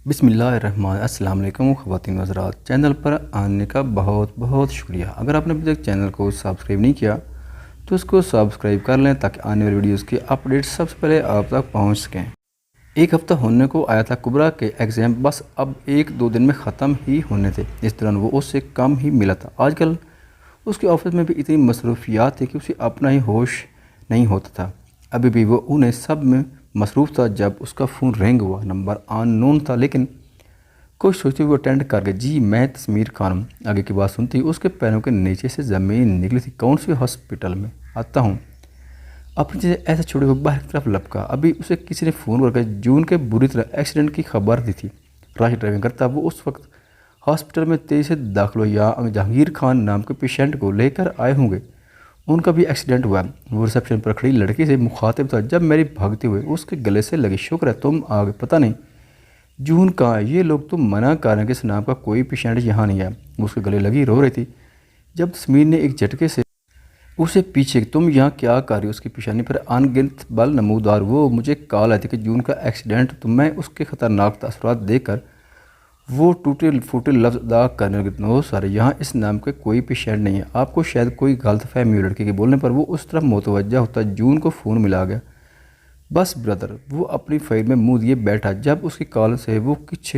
السلام علیکم خواتین و حضرات، چینل پر آنے کا بہت بہت شکریہ۔ اگر آپ نے ابھی تک چینل کو سبسکرائب نہیں کیا تو اس کو سبسکرائب کر لیں تاکہ آنے والی ویڈیوز کی اپڈیٹ سب سے پہلے آپ تک پہنچ سکیں۔ ایک ہفتہ ہونے کو آیا تھا کبرا کے ایگزام، بس اب 1-2 دن میں ختم ہی ہونے تھے۔ اس دوران وہ اس سے کم ہی ملا تھا۔ آج کل اس کے آفس میں بھی اتنی مصروفیات تھی کہ اسے اپنا ہی ہوش نہیں ہوتا تھا۔ ابھی بھی وہ انہیں سب میں مصروف تھا جب اس کا فون رنگ ہوا۔ نمبر ان نون تھا لیکن کچھ سوچتے ہوئے وہ اٹینڈ کر گئے۔ جی میں تسمیر خانم۔ آگے کی بات سنتی اس کے پیروں کے نیچے سے زمین نکلی تھی۔ کون سی ہاسپٹل میں آتا ہوں؟ اپنی چیزیں ایسے چھوڑے ہوئے باہر کی طرف لپکا۔ ابھی اسے کسی نے فون کر کے جون کے بری طرح ایکسیڈنٹ کی خبر دی تھی۔ راش ڈرائیونگ کرتا وہ اس وقت ہاسپٹل میں تیزی سے داخل ہو۔ یا جہانگیر خان نام کے پیشنٹ کو لے کر آئے ہوں گے، ان کا بھی ایکسیڈنٹ ہوا۔ وہ ریسیپشن پر کھڑی لڑکی سے مخاطب تھا جب میری بھاگتے ہوئے اس کے گلے سے لگی۔ شکر ہے تم آ گئے، پتہ نہیں جون کہاں ہے؟ یہ لوگ تو منع کر رہے ہیں کہ اس نام کا کوئی پیشنٹ یہاں نہیں ہے۔ وہ اس کے گلے لگی رو رہی تھی جب تسمیر نے ایک جھٹکے سے اسے پیچھے تم یہاں کیا کر رہی ہو؟ اس کی پیشانی پر ان گنت بل نمودار۔ وہ مجھے کال آئی تھی کہ جون کا ایکسیڈنٹ، تو میں اس کے خطرناک تاثرات دیکھ کر وہ ٹوٹے پھوٹے لفظ ادا کرنے لگے۔ نو سارے یہاں اس نام کے کوئی پیشنٹ نہیں ہے۔ آپ کو شاید کوئی غلط فہمی ہو۔ لڑکے کے بولنے پر وہ اس طرف متوجہ ہوتا جون کو فون ملا گیا۔ بس بردر، وہ اپنی فائل میں منہ دیے بیٹھا جب اس کی کال سے وہ کچھ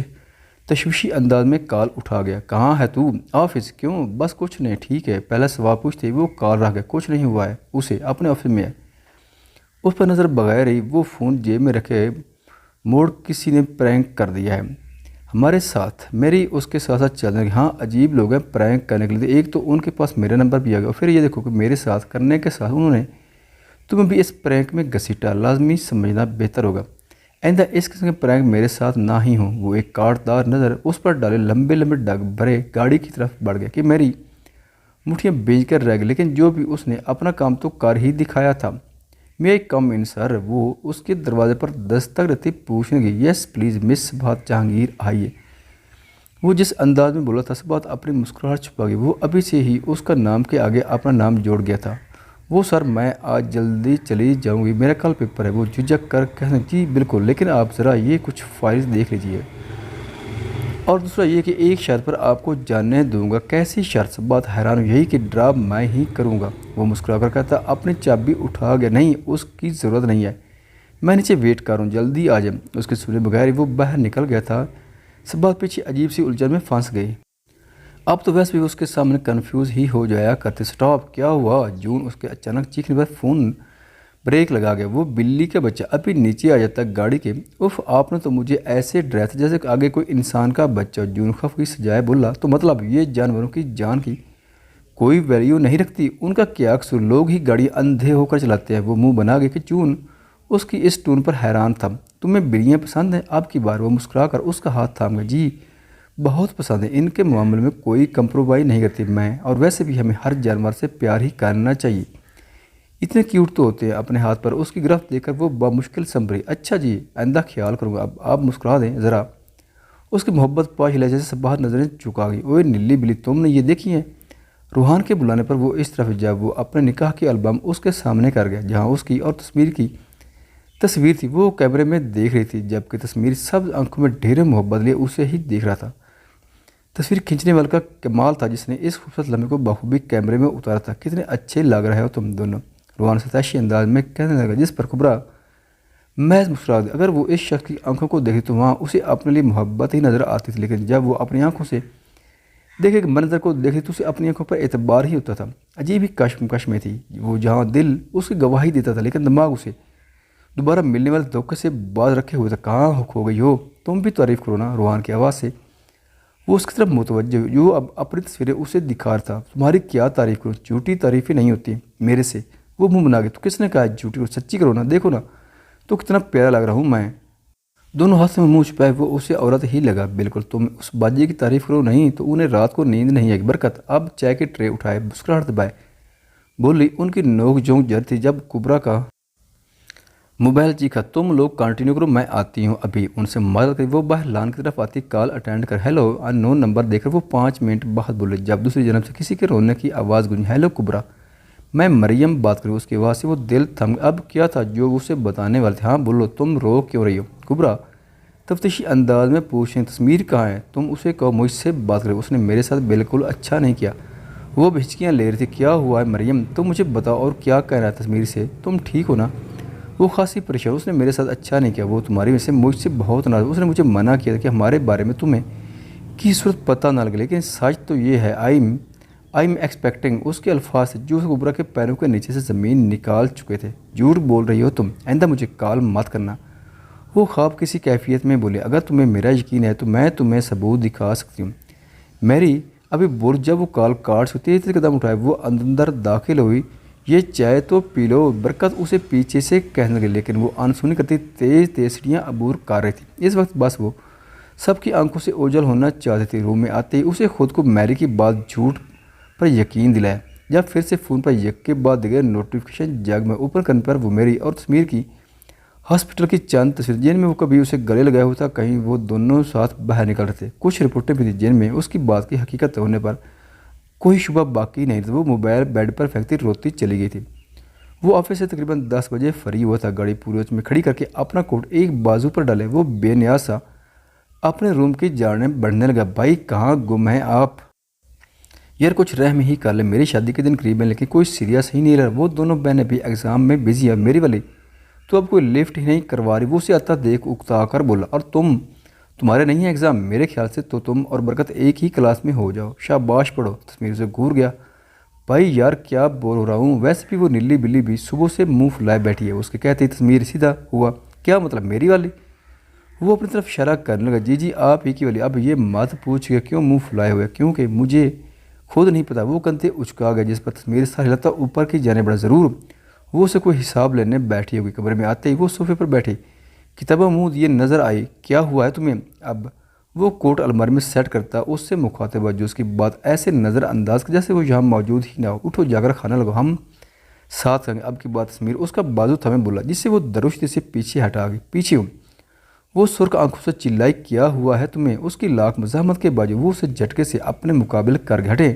تشویشی انداز میں کال اٹھا گیا۔ کہاں ہے تو؟ آفس۔ کیوں؟ بس کچھ نہیں۔ ٹھیک ہے، پہلا سوال پوچھتے وہ کال رہ گیا۔ کچھ نہیں ہوا ہے، اسے اپنے آفس میں ہے۔ اس پر نظر بغیر ہی وہ فون جیب میں رکھے موڑ کسی نے پرینک کر دیا ہے ہمارے ساتھ۔ میری اس کے ساتھ ساتھ چلنے کی۔ ہاں عجیب لوگ ہیں پرینک کرنے کے لیے۔ ایک تو ان کے پاس میرا نمبر بھی آ گیا، پھر یہ دیکھو کہ میرے ساتھ کرنے کے ساتھ انہوں نے تمہیں بھی اس پرینک میں گھسیٹا۔ لازمی سمجھنا بہتر ہوگا آئندہ اس قسم کے پرینک میرے ساتھ نہ ہی ہوں۔ وہ ایک کاٹدار نظر اس پر ڈالے لمبے لمبے ڈگ بھرے گاڑی کی طرف بڑھ گیا کہ میری مٹھیاں بیچ کر رہ گئی، لیکن جو بھی اس نے اپنا کام تو کر ہی دکھایا تھا۔ میں کم ان سر۔ وہ اس کے دروازے پر دستک دیتی پوچھنے لگی، یس پلیز مس بات جہانگیر آئیے۔ وہ جس انداز میں بولا تھا بات اپنی مسکراہٹ چھپا گئی۔ وہ ابھی سے ہی اس کا نام کے آگے اپنا نام جوڑ گیا تھا۔ وہ سر میں آج جلدی چلی جاؤں گی، میرا کل پیپر ہے۔ وہ جھجک کر کہنے جی بالکل، لیکن آپ ذرا یہ کچھ فائلز دیکھ لیجیے، اور دوسرا یہ کہ ایک شرط پر آپ کو جانے دوں گا۔ کیسی شرط؟ بات حیران ہو، یہی کہ ڈراپ میں ہی کروں گا۔ وہ مسکرا کر کہتا اپنی چابی اٹھا گیا۔ نہیں، اس کی ضرورت نہیں ہے، میں نیچے ویٹ کر رہا ہوں، جلدی آ جائیں۔ اس کے سنے بغیر ہی وہ باہر نکل گیا تھا۔ سب بات پیچھے عجیب سی الجھن میں پھنس گئی۔ اب تو ویسے بھی اس کے سامنے کنفیوز ہی ہو جایا کرتے۔ سٹاپ، کیا ہوا؟ جون اس کے اچانک چیخنے پر فون بریک لگا گیا۔ وہ بلی کا بچہ ابھی نیچے آ جاتا گاڑی کے۔ اف، آپ نے تو مجھے ایسے ڈرایا تھا جیسے کہ آگے کوئی انسان کا بچہ۔ جون خفگی سجائے بولا، تو مطلب یہ جانوروں کی جان کی کوئی ویلیو نہیں رکھتی؟ ان کا کیا قصور؟ لوگ ہی گاڑی اندھے ہو کر چلاتے ہیں۔ وہ منہ بنا گیا کہ جون اس کی اس ٹون پر حیران تھا۔ تمہیں بلیاں پسند ہیں؟ اب کی بار وہ مسکرا کر اس کا ہاتھ تھام گیا۔ جی بہت پسند ہے، ان کے معاملے میں کوئی کمپرومائز نہیں کرتی میں، اور ویسے بھی ہمیں ہر جانور سے پیار ہی کرنا چاہیے، اتنے کیوٹ تو ہوتے ہیں۔ اپنے ہاتھ پر اس کی گرفت دیکھ کر وہ بمشکل سنبھلی۔ اچھا جی، آئندہ خیال کروں گا۔ اب آپ مسکرا دیں ذرا۔ اس کی محبت پاش لہجے سے سب نظریں چکا گئی۔ اوے نیلی بلی، تم نے یہ دیکھی ہے؟ روحان کے بلانے پر وہ اس طرف جب وہ اپنے نکاح کی البم اس کے سامنے کر گیا جہاں اس کی اور تسمیر کی تصویر تھی۔ وہ کیمرے میں دیکھ رہی تھی جبکہ تسمیر سبز آنکھوں میں ڈھیر محبت لیے اسے ہی دیکھ رہا تھا۔ تصویر کھینچنے والے کا کمال تھا جس نے اس خوبصورت لمحے کو بخوبی کیمرے میں اتارا تھا۔ کتنے اچھے لگ رہے ہو تم دونوں، روحان ستائشی انداز میں کہنے لگا، جس پر کبرا محض مسکرا دی۔ اگر وہ اس شخص کی آنکھوں کو دیکھتی تو وہاں اسے اپنے لیے محبت ہی نظر آتی تھی، لیکن جب وہ اپنی آنکھوں سے دیکھے کہ منظر کو دیکھتی تو اسے اپنی آنکھوں پر اعتبار ہی ہوتا تھا۔ عجیب ہی کشمکش میں تھی وہ، جہاں دل اس کی گواہی دیتا تھا لیکن دماغ اسے دوبارہ ملنے والے دھوکے سے باز رکھے ہوئے تھا۔ کہاں ہو گئی ہو؟ تم بھی تعریف کرو نا۔ روحان کی آواز سے وہ اس کی طرف متوجہ ہوئی جو اب اپنی تصویریں اسے دکھا رہا تھا۔ تمہاری کیا تعریف کروں؟ جھوٹی تعریفیں نہیں ہوتی میرے سے۔ وہ منہ بنا گئی، تو کس نے کہا جھوٹی کرو؟ سچی کرو نا، دیکھو نا تو کتنا پیارا لگ رہا ہوں میں۔ دونوں ہاتھوں میں منہ چھپائے وہ اسے عورت ہی لگا۔ بالکل، تم اس باجی کی تعریف کرو، نہیں تو انہیں رات کو نیند نہیں آئے گی۔ برکت اب چائے کی ٹرے اٹھائے، مسکراہٹ دبائے بولی۔ ان کی نوک جھونک جر تھی جب کبرا کا موبائل چیخا، تم لوگ کنٹینیو کرو، میں آتی ہوں ابھی۔ ان سے مدد کری وہ باہر لان کی طرف آتی کال اٹینڈ کر ہیلو ان نون نمبر دے کر وہ 5 منٹ بعد بولے جب دوسری جانب سے کسی کے رونے کی آواز گونجی، ہیلو کبرا، میں مریم بات کروں۔ اس کی آواز سے وہ دل تھم گیا۔ اب کیا تھا جو اسے بتانے والے تھے؟ ہاں بولو، تم رو کیوں رہی ہو؟ کبرا تفتیشی انداز میں پوچھیں تسمیر کہاں ہے، تم اسے کہو مجھ سے بات کرے، اس نے میرے ساتھ بالکل اچھا نہیں کیا۔ وہ ہچکیاں لے رہی تھی۔ کیا ہوا ہے مریم، تم مجھے بتاؤ اور کیا کہنا ہے تسمیر سے، تم ٹھیک ہو نا؟ وہ خاصی پریشان، اس نے میرے ساتھ اچھا نہیں کیا، وہ تمہاری وجہ سے مجھ سے بہت ناراض، اس نے مجھے منع کیا کہ ہمارے بارے میں تمہیں کی صورت پتہ نہ لگے، لیکن سچ تو یہ ہے آئی ایم ایکسپیکٹنگ، اس کے الفاظ تھے جو اس کبرا کے پیروں کے نیچے سے زمین نکال چکے تھے۔ جھوٹ بول رہی ہو تم، آئندہ مجھے کال مت کرنا، وہ خواب کسی کیفیت میں بولے۔ اگر تمہیں میرا یقین ہے تو میں تمہیں ثبوت دکھا سکتی ہوں۔ میری ابھی جب وہ کال کاٹ سے تیز قدم اٹھائے وہ اندر داخل ہوئی۔ یہ چائے تو پی لو، برکت اسے پیچھے سے کہنے لگی، لیکن وہ انسنی کرتی تیز سیڑھیاں عبور کر رہی تھی۔ اس وقت بس وہ سب کی آنکھوں سے اوجھل ہونا چاہتی تھی۔ روم میں آتے ہی اسے خود کو میری کی بات جھوٹ پر یقین دلایا۔ جب پھر سے فون پر یک کے بعد دیگر نوٹیفیکیشن جگ میں اوپن کرنے پر وہ میری اور تسمیر کی ہاسپٹل کی چند تصویر جن میں وہ کبھی اسے گلے لگایا ہوا تھا، کہیں وہ دونوں ساتھ باہر نکل رہے تھے۔ کچھ رپورٹیں بھی تھیں جن میں اس کی بات کی حقیقت ہونے پر کوئی شبہ باقی نہیں تھا۔ وہ موبائل بیڈ پر پھینکتی روتی چلی گئی تھی۔ وہ آفس سے تقریباً 10 بجے فری ہوا تھا۔ گاڑی پورچ میں کھڑی کر کے اپنا کوٹ ایک بازو پر ڈالے وہ بے نیاز سا اپنے روم کی جانب بڑھنے لگا۔ بھائی کہاں گم ہیں آپ؟ یار کچھ رحم ہی کر لیں، میری شادی کے دن قریب ہے لیکن کوئی سیریس ہی نہیں رہا۔ وہ دونوں بہنیں بھی ایگزام میں بزی ہیں، میری والی تو اب کوئی لفٹ ہی نہیں کروا رہی۔ وہ اسے آتا دیکھ اکتا کر بولا، اور تمہارے نہیں ہیں ایگزام؟ میرے خیال سے تو تم اور برکت ایک ہی کلاس میں ہو جاؤ، شاباش پڑھو۔ تسمیر سے گور گیا۔ بھائی یار کیا بول رہا ہوں، ویسے بھی وہ نیلی بلی بھی صبح سے منہ پھلائے بیٹھی ہے۔ اس کے کہتے ہی تسمیر سیدھا ہوا۔ کیا مطلب میری والی؟ وہ اپنی طرف اشارہ کرنے لگا۔ جی آپ ہی کی والی۔ اب یہ مت پوچھ گیا کیوں منہ پھلائے ہوئے، کیونکہ مجھے خود نہیں پتا۔ وہ کنتے اچکا گیا جس پر تسمیر سر ہلاتا اوپر کی جانے بڑا ضرور وہ اسے کوئی حساب لینے بیٹھی ہوگی۔ کمرے میں آتے ہی وہ صوفے پر بیٹھی کتابیں منہ دیے نظر آئی۔ کیا ہوا ہے تمہیں؟ اب وہ کوٹ الماری میں سیٹ کرتا اس سے مخاطب ہوا جو اس کی بات ایسے نظر انداز کہ جیسے وہ یہاں موجود ہی نہ ہو۔ اٹھو جا کر کھانا لگو، ہم ساتھ کریں گے۔ اب کی بات تسمیر اس کا بازو تھامے بولا جس سے وہ درشتی سے پیچھے ہٹا گئی۔ پیچھے ہوں، وہ سرخ آنکھوں سے چلائی۔ کیا ہوا ہے تمہیں؟ اس کی لاکھ مزاحمت کے باوجود وہ اسے جھٹکے سے اپنے مقابل کر گھٹے۔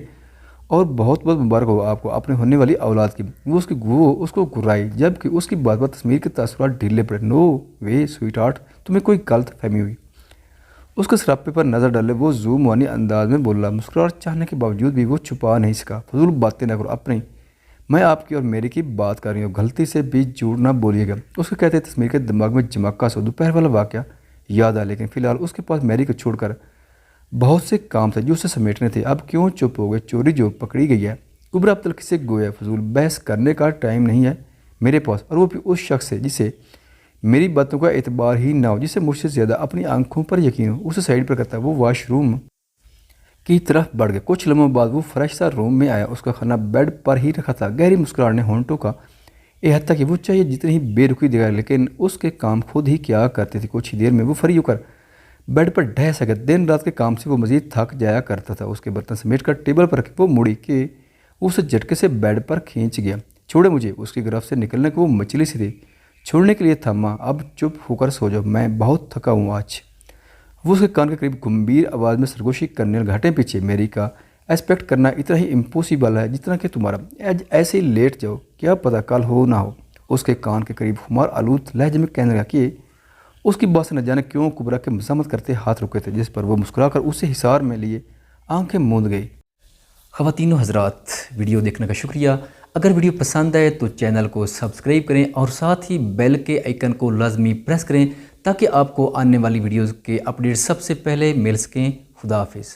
اور بہت بہت مبارک ہو آپ کو اپنے ہونے والی اولاد کی۔ وہ اس کو گرائی جبکہ اس کی بات پر تسمیر کے تاثرات ڈھیلے پڑے۔ نو وے سویٹ ہارٹ، تمہیں کوئی غلط فہمی ہوئی۔ اس کے سراپے پر نظر ڈالے وہ زوموانی انداز میں بولا۔ مسکراہٹ چاہنے کے باوجود بھی وہ چھپا نہیں سکا۔ فضول باتیں نہ کرو اپنی، میں آپ کی اور میری کی بات کر رہی ہوں، غلطی سے بھی جھوٹ نہ بولیے گا۔ اس کو کہتے تسمیر کے دماغ میں جھمکا سا دوپہر والا واقعہ یاد آ، لیکن فی الحال اس کے پاس میری کو چھوڑ کر بہت سے کام تھے جو اسے سمیٹنے تھے۔ اب کیوں چپ ہو گئے؟ چوری جو پکڑی گئی ہے۔ کبرا اب تلخی سے گویا، فضول بحث کرنے کا ٹائم نہیں ہے میرے پاس، اور وہ بھی اس شخص سے جسے میری باتوں کا اعتبار ہی نہ ہو، جسے مجھ سے زیادہ اپنی آنکھوں پر یقین ہو۔ اسے سائڈ پر کرتا وہ واش روم کی طرف بڑھ گیا۔ کچھ لمحوں بعد وہ فریش سا روم میں آیا۔ اس کا کھانا بیڈ پر ہی رکھا تھا۔ گہری مسکراہٹ نے ہونٹوں کا احاطہ کیا۔ وہ چاہیے جتنی ہی بے رخی دکھائے لیکن اس کے کام خود ہی کیا کرتے تھے۔ کچھ ہی دیر میں وہ فری ہو کر بیڈ پر ڈھہ سکا۔ دن رات کے کام سے وہ مزید تھک جایا کرتا تھا۔ اس کے برتن سمیٹ کر ٹیبل پر رکھے وہ مڑی کہ اسے جھٹکے سے بیڈ پر کھینچ گیا۔ چھوڑے مجھے، اس کی گرفت سے نکلنے کو وہ مچھلی سی تھی۔ چھوڑنے کے لیے تھاما۔ اب چپ ہو کر سو جاؤ، میں بہت تھکا ہوں آج۔ وہ اس کے کان کے قریب گمبھیر آواز میں سرگوشی کرنے لگا۔ ہٹیں پیچھے، میری کا ایکسپیکٹ کرنا اتنا ہی امپوسیبل ہے جتنا کہ تمہارا۔ ایسے ہی لیٹ جاؤ، کیا پتہ کل ہو نہ ہو۔ اس کے کان کے قریب خمار آلود لہجے میں کہنے لگا کہ اس کی بات سے نہ جانے کیوں کبرا کے مزاحمت کرتے ہاتھ رکے تھے، جس پر وہ مسکرا کر اسے حصار میں لیے آنکھیں موند گئی۔ خواتین و حضرات، ویڈیو دیکھنے کا شکریہ۔ اگر ویڈیو پسند آئے تو چینل کو سبسکرائب کریں اور ساتھ ہی بیل کے آئیکن کو لازمی پریس کریں تاکہ آپ کو آنے والی ویڈیوز کے اپڈیٹ سب سے پہلے مل سکیں۔ خدا حافظ۔